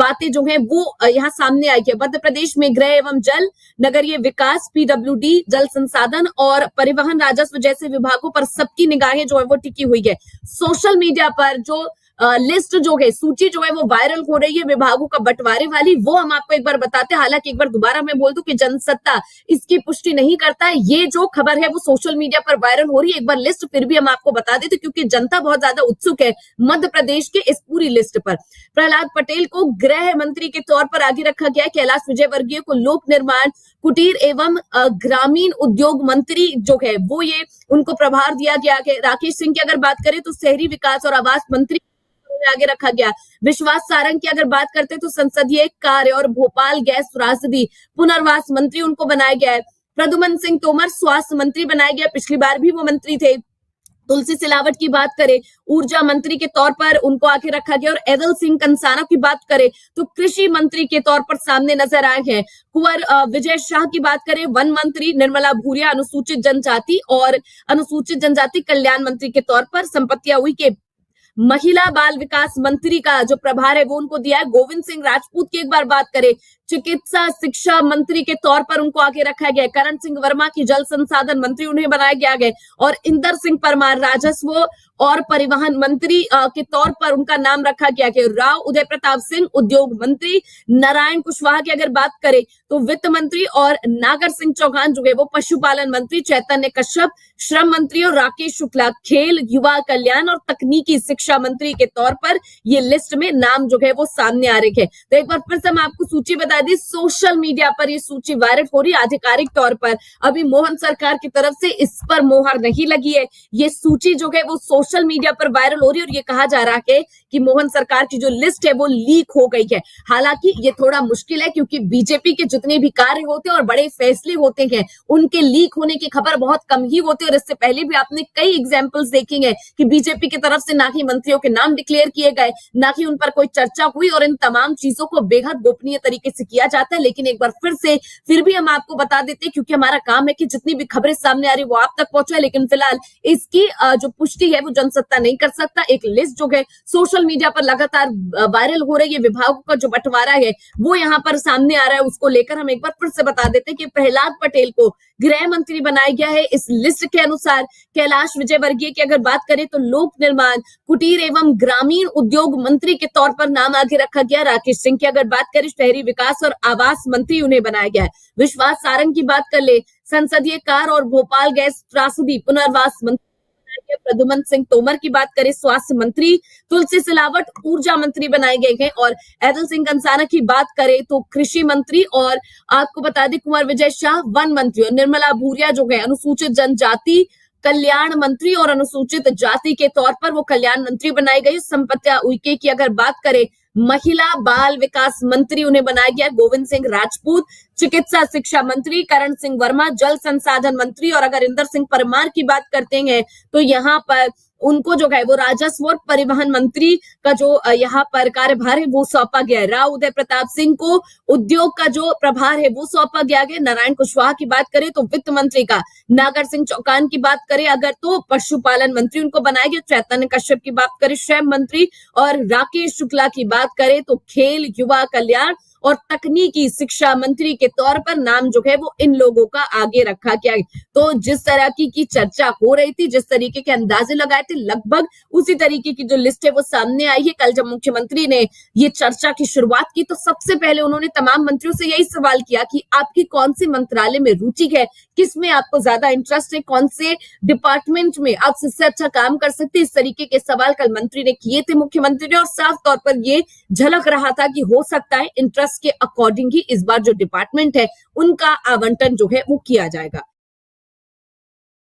बातें जो है वो यहाँ सामने आई है। मध्य प्रदेश में गृह एवं जल, नगरीय विकास, पीडब्ल्यूडी, जल संसाधन और परिवहन राजस्व जैसे विभागों पर सबकी निगाहें जो है वो टिकी हुई है। सोशल मीडिया पर जो लिस्ट जो है, सूची जो है वो वायरल हो रही है विभागों का बंटवारे वाली, वो हम आपको एक बार बताते हैं। हालांकि एक बार दोबारा मैं बोल दूं कि जनसत्ता इसकी पुष्टि नहीं करता है। ये जो खबर है वो सोशल मीडिया पर वायरल हो रही है। एक बार लिस्ट फिर भी हम आपको बता देते क्योंकि जनता बहुत ज्यादा उत्सुक है मध्य प्रदेश के इस पूरी लिस्ट पर। प्रहलाद पटेल को गृह मंत्री के तौर पर आगे रखा गया है। कैलाश विजयवर्गीय को लोक निर्माण, कुटीर एवं ग्रामीण उद्योग मंत्री जो है वो ये उनको प्रभार दिया गया है। राकेश सिंह की अगर बात करें तो शहरी विकास और आवास मंत्री आगे रखा गया। विश्वास सारंग की अगर बात करते तो संसदीय कार्य और भोपाल गैस त्रासदी पुनर्वास मंत्री उनको बनाया गया है। प्रद्युमन सिंह तोमर स्वास्थ्य मंत्री बनाया गया, पिछली बार भी वो मंत्री थे। तुलसी सिलावट की बात करें, ऊर्जा मंत्री के तौर पर उनको आगे रखा गया। और एदल सिंह कंसाना की बात करें तो कृषि मंत्री के तौर पर सामने नजर आए हैं। कुंवर विजय शाह की बात करें, वन मंत्री। निर्मला भूरिया अनुसूचित जनजाति और अनुसूचित जनजाति कल्याण मंत्री के तौर पर। संपत्तियां हुई के महिला बाल विकास मंत्री का जो प्रभार है वो उनको दिया है। गोविंद सिंह राजपूत की एक बार बात करें, चिकित्सा शिक्षा मंत्री के तौर पर उनको आगे रखा गया। करण सिंह वर्मा की जल संसाधन मंत्री उन्हें बनाया गया है। और इंदर सिंह परमार राजस्व और परिवहन मंत्री के तौर पर उनका नाम रखा गया है। राव उदय प्रताप सिंह उद्योग मंत्री। नारायण कुशवाहा की अगर बात करें तो वित्त मंत्री। और नागर सिंह चौहान जो है वो पशुपालन मंत्री। चैतन्य कश्यप श्रम मंत्री और राकेश शुक्ला खेल युवा कल्याण और तकनीकी शिक्षा मंत्री के तौर पर ये लिस्ट में नाम जो है वो सामने आ रहे हैं। तो एक बार फिर से हम आपको सूची बता दी, सोशल मीडिया पर ये सूची वायरल हो रही है आधिकारिक तौर पर। अभी मोहन सरकार की तरफ से इस पर मोहर नहीं लगी है। ये सूची जो है वो सोशल मीडिया पर वायरल हो रही है और ये कहा जा रहा है कि मोहन सरकार की जो लिस्ट है वो लीक हो गई है। हालांकि ये थोड़ा मुश्किल है क्योंकि बीजेपी के जितने भी कार्य होते हैं और बड़े फैसले होते हैं उनके लीक होने की खबर बहुत कम ही होती है। और इससे पहले भी आपने कई एग्जाम्पल्स देखे हैं कि बीजेपी की तरफ से ना ही मंत्रियों के नाम डिक्लेयर किए गए, ना ही उन पर कोई चर्चा हुई और इन तमाम चीजों को बेहद गोपनीय तरीके से किया जाता है। लेकिन एक बार फिर भी हम आपको बता देते हैं क्योंकि हमारा काम है कि जितनी भी खबरें सामने आ रही वो आप तक पहुंचाए। लेकिन फिलहाल इसकी जो पुष्टि है वो जनसत्ता नहीं कर सकता। एक लिस्ट जो है सोशल मीडिया पर लगातार वायरल हो रही है, विभागों का जो बंटवारा है वो यहाँ पर सामने आ रहा है, उसको लेकर हम एक बार फिर से बता देते हैं कि प्रहलाद पटेल को गृह मंत्री बनाया गया है। इस लिस्ट के अनुसार कैलाश विजयवर्गीय की अगर बात करें तो लोक निर्माण, कुटीर एवं ग्रामीण उद्योग मंत्री के तौर पर नाम आगे रखा गया। राकेश सिंह की अगर बात करें शहरी विकास और आवास मंत्री उन्हें बनाया गया है। विश्वास सारंग की बात कर ले, संसदीय कार्य और भोपाल गैस त्रासदी पुनर्वास मंत्री। प्रद्युमन सिंह तोमर की बात करें स्वास्थ्य मंत्री। तुलसी सिलावट ऊर्जा मंत्री बनाए गए हैं। और एदल सिंह कंसाना की बात करें तो कृषि मंत्री। और आपको बता दें कुंवर विजय शाह वन मंत्री। और निर्मला भूरिया जो है अनुसूचित जनजाति कल्याण मंत्री और अनुसूचित जाति के तौर पर वो कल्याण मंत्री बनाई गई। संपत्तियां उइके की अगर बात करें महिला बाल विकास मंत्री उन्हें बनाया गया। गोविंद सिंह राजपूत चिकित्सा शिक्षा मंत्री। करण सिंह वर्मा जल संसाधन मंत्री। और अगर इंदर सिंह परमार की बात करते हैं तो यहाँ पर उनको जो है वो राजस्व और परिवहन मंत्री का जो यहाँ पर कार्यभार है वो सौंपा गया है। राव उदय प्रताप सिंह को उद्योग का जो प्रभार है वो सौंपा गया है। नारायण कुशवाहा की बात करें तो वित्त मंत्री का। नागर सिंह चौहान की बात करें अगर तो पशुपालन मंत्री उनको बनाया गया। चैतन्य कश्यप की बात करें श्रम मंत्री। और राकेश शुक्ला की बात करें तो खेल युवा कल्याण और तकनीकी शिक्षा मंत्री के तौर पर नाम जो है वो इन लोगों का आगे रखा गया है। तो जिस तरह की चर्चा हो रही थी, जिस तरीके के अंदाजे लगाए थे, लगभग उसी तरीके की जो लिस्ट है वो सामने आई है। कल जब मुख्यमंत्री ने ये चर्चा की शुरुआत की तो सबसे पहले उन्होंने तमाम मंत्रियों से यही सवाल किया कि आपकी कौन से मंत्रालय में रुचि है, किसमें आपको ज्यादा इंटरेस्ट है, कौन से डिपार्टमेंट में आप सबसे अच्छा काम कर सकते हैं। इस तरीके के सवाल कल मंत्री ने किए थे मुख्यमंत्री ने। और साफ तौर पर ये झलक रहा था कि हो सकता है इंटरेस्ट के अकॉर्डिंग ही इस बार जो डिपार्टमेंट है उनका आवंटन जो है वो किया जाएगा।